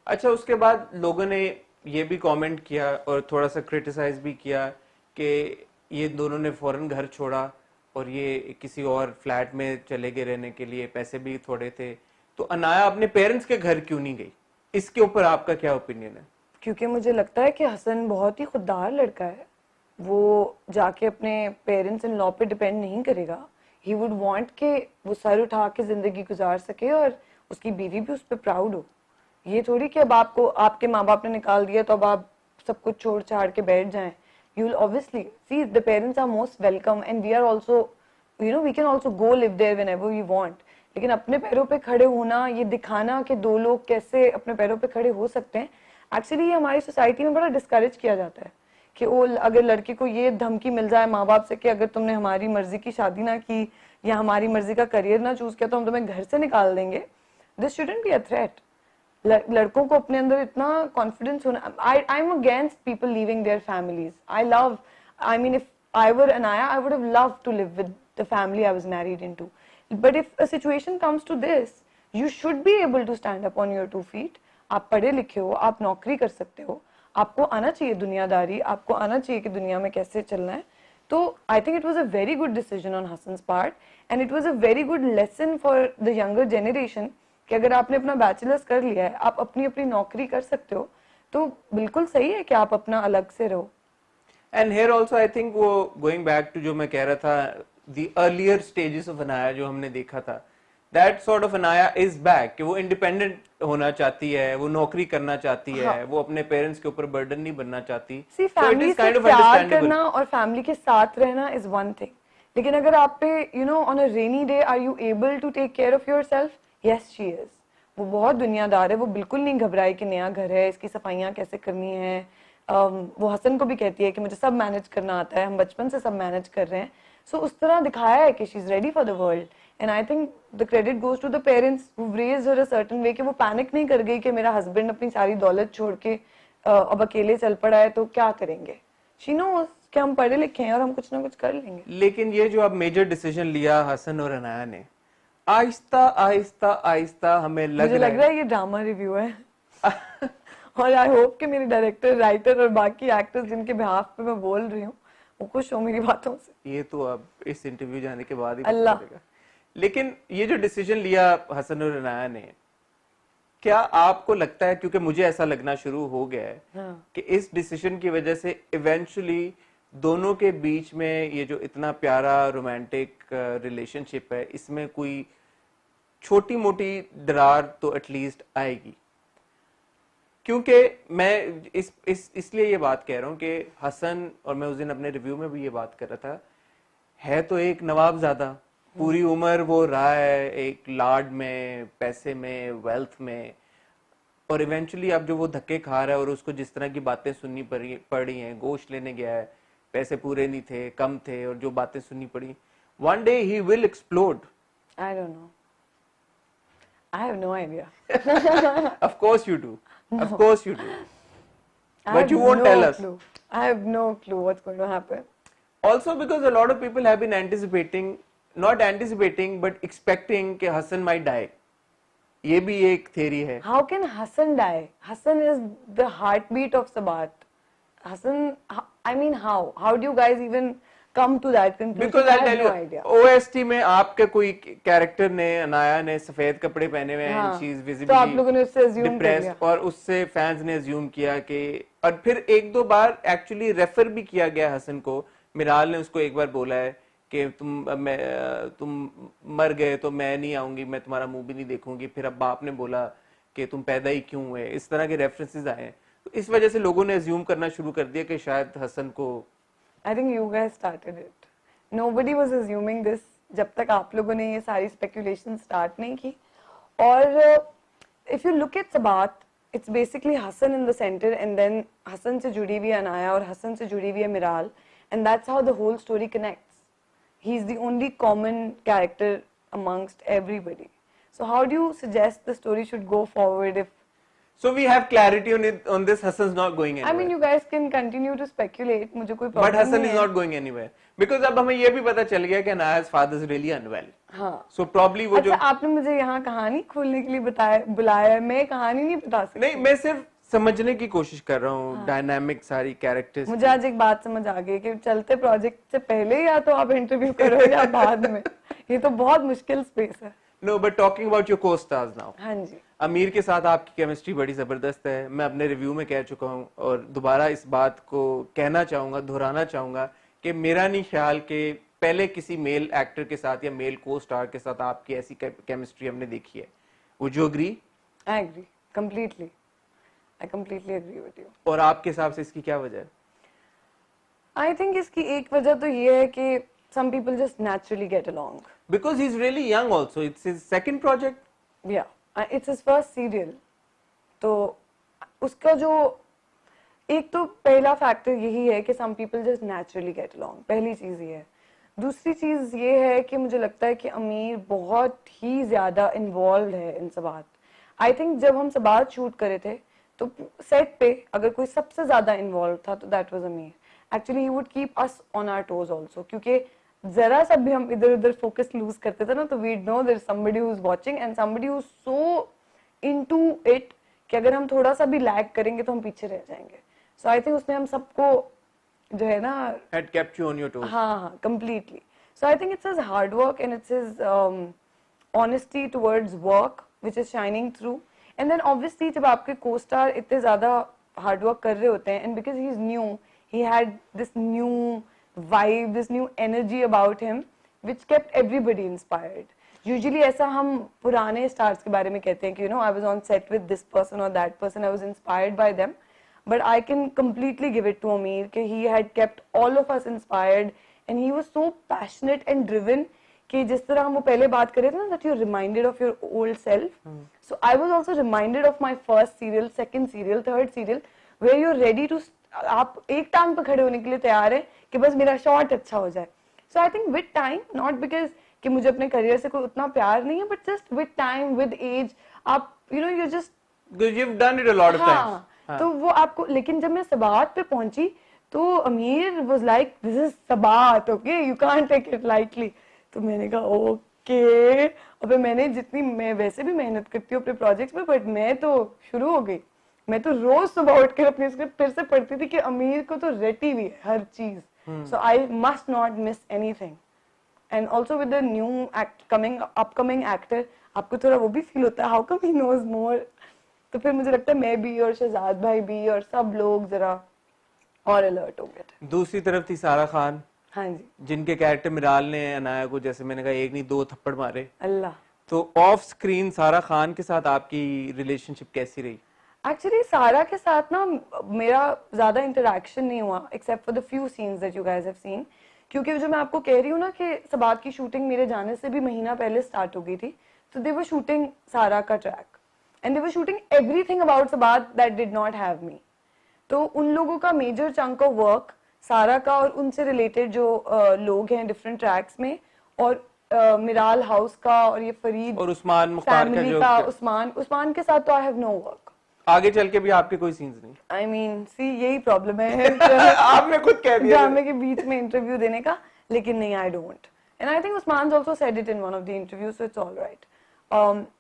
अच्छा, उसके बाद लोगों ने ये भी कमेंट किया और थोड़ा सा क्रिटिसाइज भी किया कि ये दोनों ने फौरन घर छोड़ा और ये किसी और फ्लैट में चले गए रहने के लिए, पैसे भी थोड़े थे, तो अनाया अपने पेरेंट्स के घर क्यों नहीं गई? इसके ऊपर आपका क्या ओपिनियन है? क्योंकि मुझे लगता है कि हसन बहुत ही खुददार लड़का है। वो जाके अपने पेरेंट्स इन लॉ पे डिपेंड नहीं करेगा। ही वुड वांट कि वो सर उठा के जिंदगी गुजार सके और उसकी बीवी भी उस पर प्राउड हो। ये थोड़ी कि अब आपको आपके माँ बाप ने निकाल दिया तो अब आप सब कुछ छोड़ छाड़ के बैठ जाएं। You will obviously see the parents are most welcome and we are also we can also go live there whenever we want. लेकिन अपने पैरों पे खड़े होना, ये दिखाना कि दो लोग कैसे अपने पैरों पे खड़े हो सकते हैं, एक्चुअली ये हमारी सोसाइटी में बड़ा डिस्करेज किया जाता है कि वो अगर लड़की को ये धमकी मिल जाए माँ बाप से कि अगर तुमने हमारी मर्जी की शादी ना की या हमारी मर्जी का करियर ना चूज किया तो हम तुम्हें घर से निकाल देंगे, this shouldn't be a threat. लड़कों को अपने अंदर इतना कॉन्फिडेंस होना। I am against people leaving their families. I love, I mean if I were Anaya I would have loved to live with the family I was married into, but if a situation comes to this, you should be able to stand up on your 2 feet। आप पढ़े लिखे हो, आप नौकरी कर सकते हो, आपको आना चाहिए दुनियादारी, आपको आना चाहिए कि दुनिया में कैसे चलना है। तो I think it was a very good decision on Hassan's part and it was a very good lesson for the younger generation कि अगर आपने अपना बैचलर्स कर लिया है, आप अपनी अपनी नौकरी कर सकते हो, तो बिल्कुल सही है कि आप अपना अलग से रहो। And here also I think वो गोइंग बैक टू जो मैं कह रहा था, the earlier stages of Anaya जो हमने देखा था, that sort of Anaya is back, कि वो इंडिपेंडेंट होना चाहती है, वो नौकरी करना चाहती हाँ, है, वो अपने पेरेंट्स के ऊपर बर्डन नहीं बनना चाहती। सी सो इट फैमिली इज से काइंड ऑफ प्यार अंडरस्टैंडेबल। करना और फैमिली के साथ रहना इज वन थिंग, लेकिन अगर आप पे on a rainy day are you able to take care of your self? Yes she is. वो बहुत दुनियादार है, वो बिल्कुल नहीं घबराए कि नया घर है, इसकी सफाइयाँ कैसे करनी है। वो हसन को भी कहती है कि मुझे सब मैनेज करना आता है, हम बचपन से सब मैनेज कर रहे हैं। सो उस तरह दिखाया है कि she is ready for the world and I think the credit goes to the parents who raised her a certain way कि वो पैनिक नहीं कर गई कि मेरा हस्बैंड अपनी सारी दौलत छोड़ के अब अकेले चल पड़ा है तो क्या करेंगे। शी नोज कि हम पढ़े लिखे हैं और हम कुछ ना कुछ कर लेंगे। लेकिन ये जो अब मेजर डिसीजन लिया हसन और अनाया ने, आहिस्ता आहिस्ता आहिस्ता हमें लग मुझे रहा लग रहा है। है ये ड्रामा रिव्यू है और आई होप कि मेरे डायरेक्टर, राइटर और बाकी एक्टर्स जिनके बिहाफ पे मैं बोल रही हूँ वो खुश हो मेरी बातों से। ये तो अब इस इंटरव्यू जाने के बाद ही पता अल्लाह। चलेगा। लेकिन ये जो डिसीजन लिया हसन और अनाया ने, क्या आपको लगता है, क्योंकि मुझे ऐसा लगना शुरू हो गया है हाँ, कि इस डिसीजन की वजह से इवेंचुअली दोनों के बीच में ये जो इतना प्यारा रोमांटिक रिलेशनशिप है, इसमें कोई छोटी मोटी दरार तो एटलीस्ट आएगी? क्योंकि मैं इस इसलिए ये बात कह रहा हूं कि हसन, और मैं उस दिन अपने रिव्यू में भी ये बात कर रहा था, है तो एक नवाबजादा, पूरी उम्र वो रहा है एक लाड में, पैसे में, वेल्थ में, और इवेंचुअली अब जो वो धक्के खा रहा है और उसको जिस तरह की बातें सुननी पड़ी हैं, गोश्त लेने गया है, पैसे पूरे नहीं थे, कम थे, और जो बातें सुननी पड़ी, one day he will explode. I don't know, I have no idea. Of course you do, of No, course you do, I but have you won't tell no us. clue. I have no clue what's going to happen. Also because a lot of people have been anticipating, not anticipating but expecting कि Hasan might die. ये भी एक theory है। How can Hassan die? Hassan is the heartbeat of Sabat. Hassan, I mean, how? How do you guys even come to that conclusion? Because I I'll have tell no you, idea. OST में आपके कोई character ने, अनाया ने सफेद कपड़े पहने हुए हैं, हाँ, शी इज तो आप विजिबली लोगों ने उससे assume कर लिया। डिप्रेस्ड, और उससे फैंस ने अज्यूम किया कि, और फिर एक दो बार एक्चुअली रेफर भी किया गया हसन को। मिराल ने उसको एक बार बोला है कि तुम मर गए तो मैं नहीं आऊंगी, मैं तुम्हारा मुंह भी नहीं देखूंगी। फिर अब बाप ने बोला कि तुम पैदा ही क्यों हुए, इस तरह के रेफरेंसेस आए हैं। तो इस वजह से लोगों ने अज्यूम करना शुरू कर दिया कि शायद हसन को। I think you guys started it. Nobody was assuming this जब तक आप लोगों ने ये सारी speculation start नहीं की। और if you look at Sabat, it's basically Hassan in the center and then Hassan से जुड़ी हुई है अनाया और हसन से जुड़ी हुई है मिराल, and that's how the whole story connects. He's the only common character amongst everybody. So how do you suggest the story should go forward if So we have clarity on this. Hassan's not going I anywhere. mean, you guys can continue to speculate. मुझे कोई But problem Hassan नहीं is है. not going anywhere because अब हमें ये भी पता चल गया कि Anaya's father is really unwell. हाँ. So probably वो अच्छा, जो आपने मुझे यहाँ कहानी खोलने के लिए बुलाया है. मैं कहानी नहीं बता सकती. नहीं, मैं सिर्फ समझने की कोशिश कर रहा हूँ डायनामिक सारी कैरेक्टर्स. मुझे आज एक बात समझ आ गई कि चलते प्रोजेक्ट से पहले या तो आप इंटरव्यू करो या बाद में. ये तो बहुत मुश्किल स्पेस है. No, but talking about your co-stars now. हाँ जी. अमीर के साथ आपकी केमिस्ट्री बड़ी जबरदस्त है. मैं अपने रिव्यू में कह चुका हूँ और दोबारा इस बात को कहना चाहूंगा, दोहराना चाहूंगा कि मेरा नहीं ख्याल कि पहले किसी मेल एक्टर के साथ या मेल को स्टार के साथ आपकी ऐसी केमिस्ट्री हमने देखी है. Would you agree? I agree completely. I completely agree with you. और आपके हिसाब से इसकी क्या वजह है? I think इसकी एक वजह तो ये है कि some people just naturally get along. Because he's really young also. It's his second project. Yeah, it's his first serial. तो उसका जो एक तो पहला फैक्टर यही है कि some people just naturally get along. पहली चीज ये है. दूसरी चीज ये है कि मुझे लगता है कि अमीर बहुत ही ज्यादा इन्वॉल्व है इन सबात. आई थिंक जब हम सबात शूट करे थे तो सेट पे अगर कोई सबसे ज्यादा इन्वॉल्व था तो that was Amir. Actually he would keep us on our toes also, क्योंकि जरा सा भी हम इधर उधर फोकस लूज करते थे ना तो we know there is somebody who is watching and somebody who is so into it कि अगर हम थोड़ा सा भी लैग करेंगे तो हम पीछे रह जाएंगे. सो आई थिंक उसने हम सबको जो है ना Had kept you on your toes. हाँ हाँ completely. So I think it's his hard work and it's his honesty towards work which is shining through. And then obviously जब आपके co-star इतने ज़्यादा hard work कर रहे होते हैं and because he's new, he had this new vibe, this new energy about him which kept everybody inspired. Usually ऐसा हम पुराने stars के बारे में कहते हैं कि you know I was on set with this person or that person, I was inspired by them. But I can completely give it to Ameer कि he had kept all of us inspired and he was so passionate and driven कि जिस तरह हम वो पहले बात कर रहे थे ना that you're reminded of your old self. So I was also reminded of my first serial, second serial, third serial where you're ready to आप एक टांग पे खड़े होने के लिए तैयार है कि बस मेरा शॉट अच्छा हो जाए. So I think with time, not because कि मुझे अपने करियर से कोई उतना प्यार नहीं है, but just with time, with age, आप you know you just Because you've done it a lot of times. हाँ, तो वो आपको. लेकिन जब मैं सबात पे पहुंची तो Amir was like this is सबात, okay, you can't take it lightly. तो मैंने कहा ओके. और फिर मैंने जितनी मैं वैसे भी मेहनत करती हूँ अपने प्रोजेक्ट्स में, बट मैं तो शुरू हो गई. मैं तो रोज सुबह उठ कर अपनी स्क्रिप्ट फिर से पढ़ती थी कि अमीर को तो रटी हुई है हर चीज. So I must not miss anything. And also with the new upcoming actor आपको थोड़ा वो भी फील होता है हाउ कम ही नोज मोर. तो फिर मुझे लगता है मैं भी और शहजाद भाई भी और सब लोग जरा और अलर्ट हो गए थे. दूसरी तरफ थी सारा खान. हाँ जी. जिनके कैरेक्टर मिराल ने अनाया को जैसे मैंने कहा एक नहीं दो थप्पड़ मारे. अल्लाह. तो ऑफ स्क्रीन सारा खान के साथ आपकी रिलेशनशिप कैसी रही? एक्चुअली सारा के साथ ना मेरा ज्यादा इंटरेक्शन नहीं हुआ except for the few scenes that you guys have seen. क्योंकि जो मैं आपको कह रही हूँ ना कि सबात की शूटिंग मेरे जाने से भी महीना पहले स्टार्ट हो गई थी. तो दे वर शूटिंग सारा का track and they were shooting everything about Sabat that did not have me. तो उन लोगों का major chunk of work सारा का और उनसे related जो लोग हैं different tracks में और मिराल हाउस का और ये फरीद और उस्मान मुख्तार का जो उस्मान के साथ तो I have no work. आगे चल के भी आपके कोई सीन्स नहीं? I mean see यही प्रॉब्लम है आपने खुद कह दिया ड्रामे के बीच में इंटरव्यू देने का. लेकिन नहीं I don't. And I think Usman also said it in one of the interviews, so it's all right.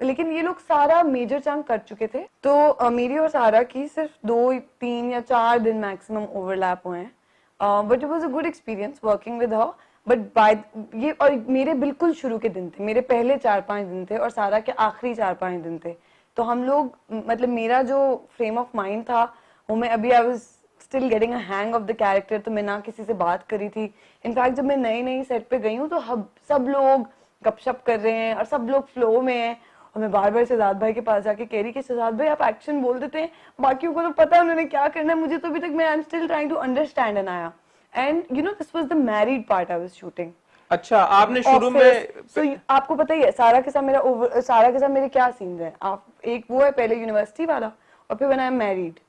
लेकिन ये लोग सारा मेजर चंक कर चुके थे. तो मेरी और सारा की सिर्फ 2, 3 या 4 दिन मैक्सिमम ओवरलैप हुए हैं. But it was a good experience working with her. But by ये और मेरे बिल्कुल शुरू के दिन थे, मेरे पहले 4-5 दिन थे और सारा के आखिरी 4-5 दिन थे. तो हम लोग मतलब मेरा जो फ्रेम ऑफ माइंड था वो मैं अभी I was still getting a hang of the character. तो मैं ना किसी से बात करी थी. इनफैक्ट जब मैं नई सेट पे गई हूँ तो सब लोग गपशप कर रहे हैं और सब लोग फ्लो में हैं. और मैं बार बार शहजाद भाई के पास जाके कह रही कि शहजाद भाई आप एक्शन बोल देते हैं, बाकियों को तो पता है उन्होंने क्या करना है, मुझे तो अभी तक मैं I am still trying to understand Anaya. And you know this was the married part I was shooting. अच्छा, आपने शुरू में so, आपको पता ही है सारा के साथ मेरे क्या सीन्स हैं. आप एक वो है पहले यूनिवर्सिटी वाला और फिर व्हेन आई एम मैरिड.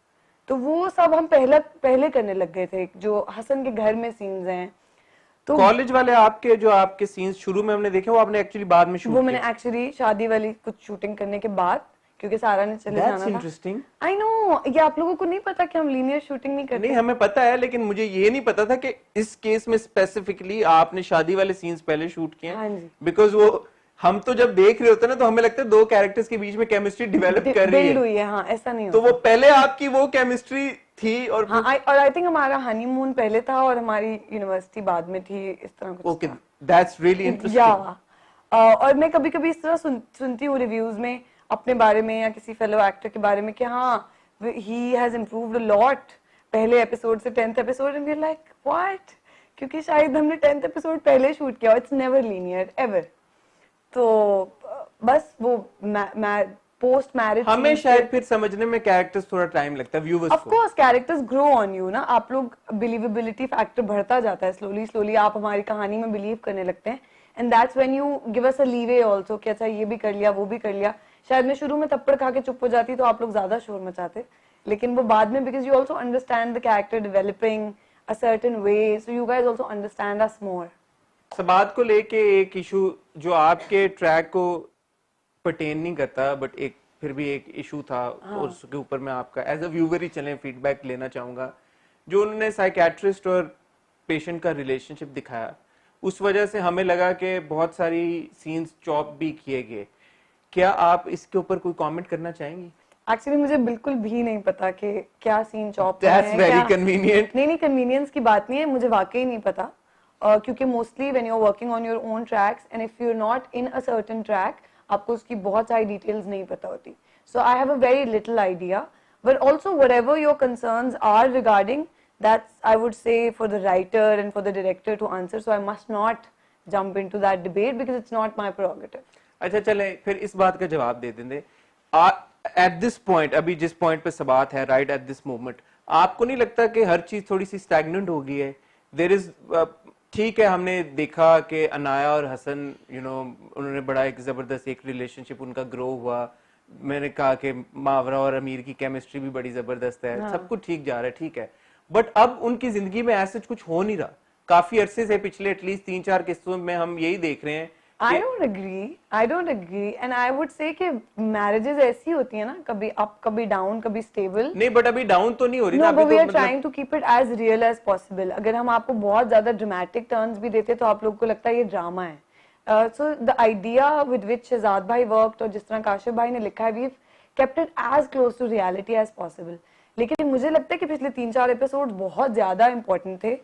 तो वो सब हम पहले करने लग गए थे. जो हसन के घर में सीन्स हैं तो कॉलेज वाले आपके सीन्स शुरू में हमने देखे वो आपने एक्चुअली बाद में शूट वो मैंने एक्चुअली शादी वाली कुछ शूटिंग करने के बाद क्योंकि सारा ने चले That's जाना था। interesting. आई नो, ये आप लोगों को नहीं पता कि हम लीनियर शूटिंग नहीं करते? नहीं, हमें पता है, लेकिन मुझे ये नहीं पता था कि इस केस में स्पेसिफिकली आपने शादी वाले सीन्स पहले शूट किए हाँ जी। बिकॉज वो हम तो जब देख रहे होते हैं ना तो हमें लगता है दो कैरेक्टर्स के बीच में केमिस्ट्री डेवलप कर रही बिल्ड है, हुई है, हाँ, ऐसा नहीं तो होता। वो पहले आपकी वो केमिस्ट्री थी और हाँ, और आई थिंक हमारा हनीमून पहले था और हमारी यूनिवर्सिटी बाद में थी, इस तरह कुछ ओके, था। दैट्स रियली या इंटरेस्टिंग। और मैं कभी कभी इस तरह सुनती हूँ रिव्यूज में अपने बारे में या किसी फेलो एक्टर के बारे में कि हाँ he has improved a lot पहले एपिसोड से 10th episode, and we are like what, क्योंकि शायद हमने 10th एपिसोड पहले शूट किया, इट्स नेवर लीनियर एवर। तो बस वो पोस्ट मैरिज हमें शायद फिर समझने में कैरेक्टर्स थोड़ा टाइम लगता है व्यूअर्स ऑफ को। Course characters grow on you ना, आप लोग बिलीवेबिलिटी फैक्टर बढ़ता जाता है स्लोली स्लोली, आप हमारी कहानी में बिलीव करने लगते हैं, and that's when you give us a leeway also कि अच्छा ये भी कर लिया वो भी कर लिया। शायद मैं शुरू में थप्पड़ खा के चुप हो जाती तो आप लोग ज्यादा शोर मचाते, लेकिन वो बाद में because you also understand the character developing a certain way, so you guys also understand us more. सबात को लेके एक इशू जो आपके ट्रैक को पर्टेन नहीं करता बट एक फिर भी एक इशू था, और उसके ऊपर मैं आपका एज अ व्यूअर ही चलें फीडबैक लेना चाहूंगा। जो उन्होंने साइकेट्रिस्ट और पेशेंट का रिलेशनशिप दिखाया, उस वजह से हमें लगा कि बहुत सारी सीन्स चॉप भी किए गए। क्या आप इसके ऊपर कोई कमेंट करना चाहेंगी? एक्चुअली मुझे बिल्कुल भी नहीं पता कि क्या सीन चॉप That's very convenient. नहीं कन्वीनियंस की बात नहीं है, मुझे वाकई नहीं पता, क्योंकि mostly when you are working on your own tracks and if you are not in a certain track, आपको उसकी बहुत सारी डिटेल्स नहीं पता होती। So I have a very little idea, but also whatever your concerns are regarding that's I would say for the writer and for the director to answer, so I must not jump into that debate because it's not my prerogative. अच्छा चले फिर इस बात का जवाब दे देंगे। At this point, अभी जिस पॉइंट पे सबात है राइट एट दिस मोमेंट, आपको नहीं लगता कि हर चीज थोड़ी सी स्टैग्नेंट हो गई है? देयर इज, ठीक है, हमने देखा कि अनाया और हसन उन्होंने बड़ा एक जबरदस्त एक रिलेशनशिप उनका ग्रो हुआ। मैंने कहा कि मावरा और अमीर की केमिस्ट्री भी बड़ी जबरदस्त है, सब कुछ ठीक जा रहा है, ठीक है, बट अब उनकी जिंदगी में ऐसा कुछ हो नहीं रहा। काफी अरसे से पिछले एटलीस्ट 3-4 किस्तों में हम यही देख रहे हैं। I don't agree, and I would say कि marriages ऐसी होती है ना, कभी up कभी down कभी stable। नहीं, बट अभी डाउन तो नहीं हो रही No, ना, but अभी we तो are trying to keep it as real as possible। अगर हम आपको बहुत ज्यादा dramatic turns भी देते तो आप लोगों को लगता है ये ड्रामा है। So the idea with which Shahzad भाई worked और जिस तरह काशिफ भाई ने लिखा है, we've kept it as close to reality as possible। लेकिन मुझे लगता है कि पिछले 3-4 एपिसोड बहुत ज्यादा इंपॉर्टेंट थे